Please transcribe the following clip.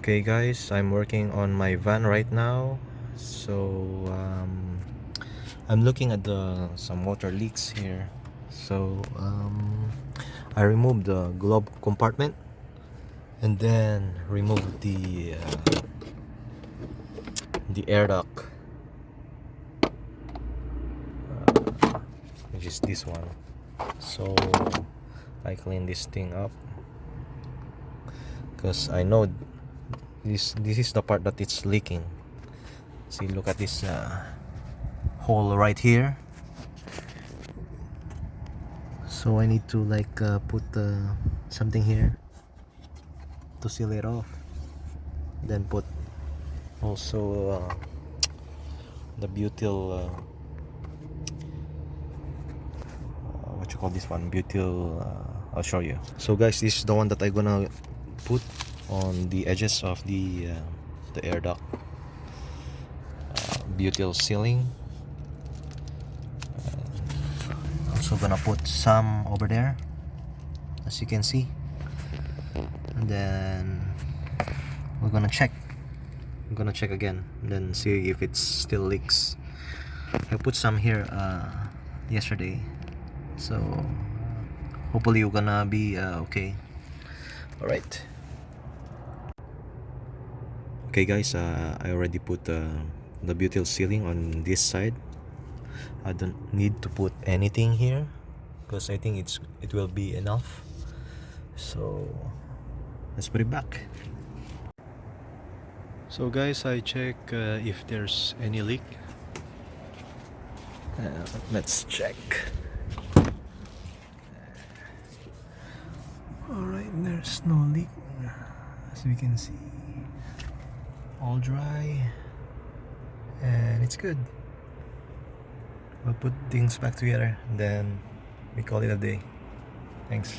Okay guys, I'm working on my van right now. So I'm looking at some water leaks here. So I removed the glove compartment and then removed the air duct, which is this one. So I clean this thing up because I know this is the part that it's leaking. See, look at this hole right here. So I need to put something here to seal it off, then put also the butyl what you call this one, butyl I'll show you. So guys, this is the one that I'm gonna put on the edges of the air duct, butyl sealing. Also gonna put some over there, as you can see, and then we're gonna check. I'm gonna check again and then see if it still leaks. I put some here yesterday, so hopefully you're gonna be okay. All right. Okay guys, I already put the butyl sealing on this side. I don't need to put anything here because I think it will be enough. So let's put it back. So guys, I check if there's any leak. Let's check. Alright, there's no leak, as we can see. All dry and it's good. We'll put things back together and then we call it a day. Thanks.